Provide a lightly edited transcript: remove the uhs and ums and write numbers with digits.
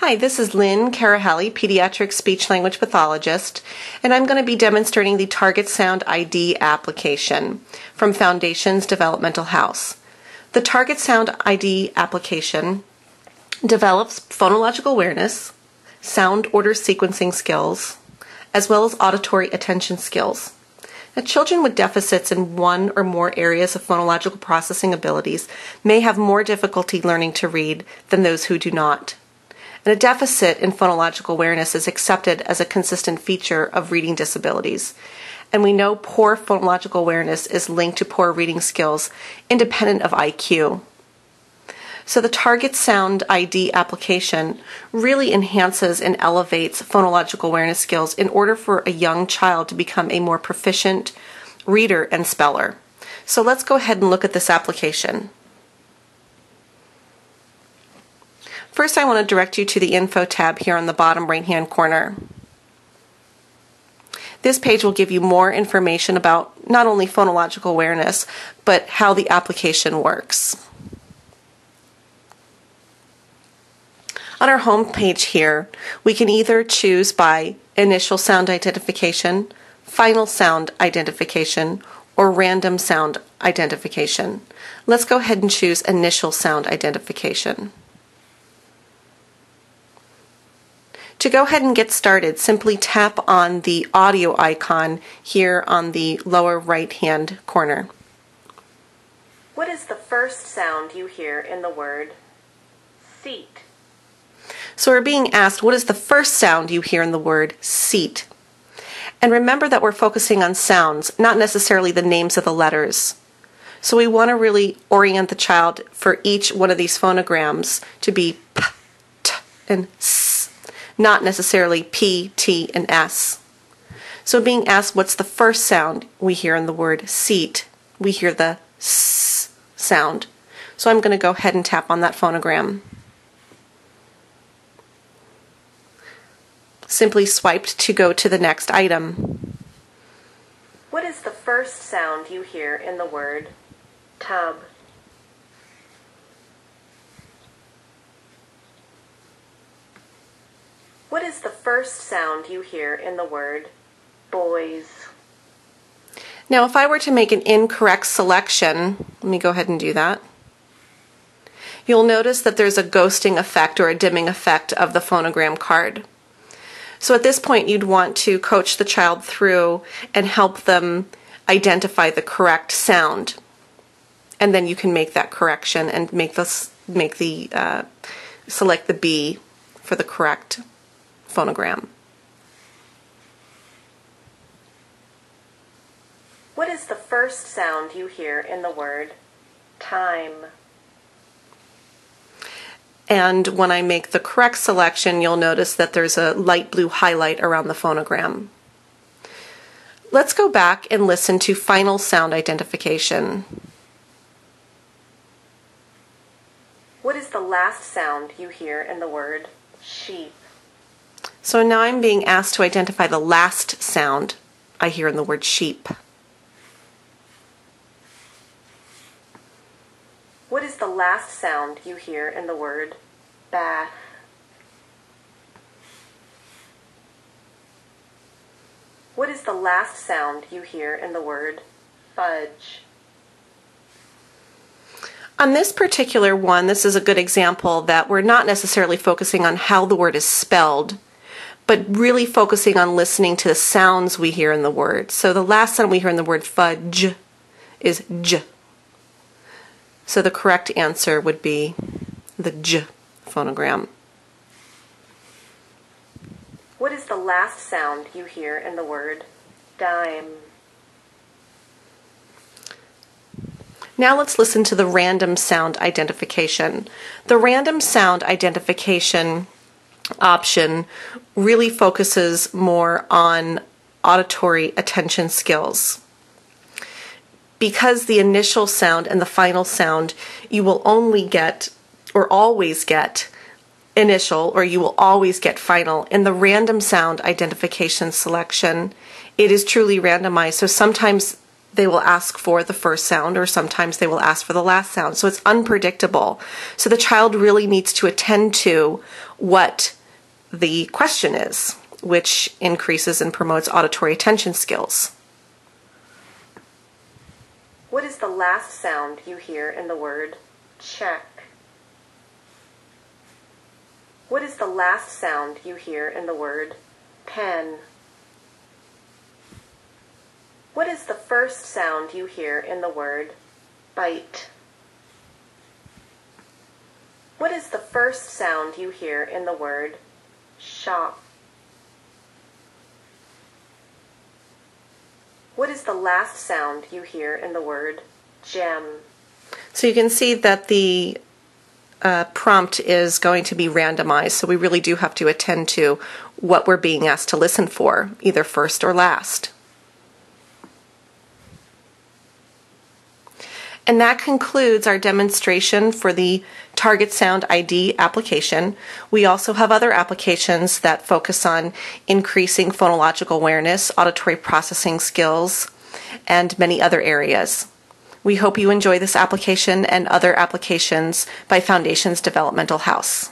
Hi, this is Lynn Carahelli, pediatric speech-language pathologist, and I'm going to be demonstrating the Target Sound ID application from Foundations Developmental House. The Target Sound ID application develops phonological awareness, sound order sequencing skills, as well as auditory attention skills. Now, children with deficits in one or more areas of phonological processing abilities may have more difficulty learning to read than those who do not. And a deficit in phonological awareness is accepted as a consistent feature of reading disabilities. And we know poor phonological awareness is linked to poor reading skills, independent of IQ. So the Target Sound ID application really enhances and elevates phonological awareness skills in order for a young child to become a more proficient reader and speller. So let's go ahead and look at this application. First, I want to direct you to the Info tab here on the bottom right-hand corner. This page will give you more information about not only phonological awareness, but how the application works. On our home page here, we can either choose by initial sound identification, final sound identification, or random sound identification. Let's go ahead and choose initial sound identification. To go ahead and get started, simply tap on the audio icon here on the lower right-hand corner. What is the first sound you hear in the word seat? So we're being asked, what is the first sound you hear in the word seat? And remember that we're focusing on sounds, not necessarily the names of the letters. So we want to really orient the child for each one of these phonograms to be p, t, and s, not necessarily p, t, and s. So being asked what's the first sound we hear in the word seat, we hear the s sound. So I'm going to go ahead and tap on that phonogram. Simply swiped to go to the next item. What is the first sound you hear in the word tub? What is the first sound you hear in the word boys? Now, if I were to make an incorrect selection, let me go ahead and do that. You'll notice that there's a ghosting effect or a dimming effect of the phonogram card. So at this point, you'd want to coach the child through and help them identify the correct sound. And then you can make that correction and select the B for the correct phonogram. What is the first sound you hear in the word time? And when I make the correct selection, you'll notice that there's a light blue highlight around the phonogram. Let's go back and listen to final sound identification. What is the last sound you hear in the word sheep? So now I'm being asked to identify the last sound I hear in the word sheep. What is the last sound you hear in the word bath? What is the last sound you hear in the word fudge? On this particular one, this is a good example that we're not necessarily focusing on how the word is spelled, but really focusing on listening to the sounds we hear in the word. So the last sound we hear in the word fudge is j. So the correct answer would be the j phonogram. What is the last sound you hear in the word dime? Now let's listen to the random sound identification. The random sound identification option really focuses more on auditory attention skills. Because the initial sound and the final sound, you will only get or always get initial or you will always get final. In the random sound identification selection, it is truly randomized. So sometimes they will ask for the first sound, or sometimes they will ask for the last sound. So it's unpredictable. So the child really needs to attend to what the question is, which increases and promotes auditory attention skills. What is the last sound you hear in the word check? What is the last sound you hear in the word pen? What is the first sound you hear in the word bite? What is the first sound you hear in the word shop? What is the last sound you hear in the word gem? So you can see that the prompt is going to be randomized, so we really do have to attend to what we're being asked to listen for, either first or last. And that concludes our demonstration for the Target Sound ID application. We also have other applications that focus on increasing phonological awareness, auditory processing skills, and many other areas. We hope you enjoy this application and other applications by Foundations Developmental House.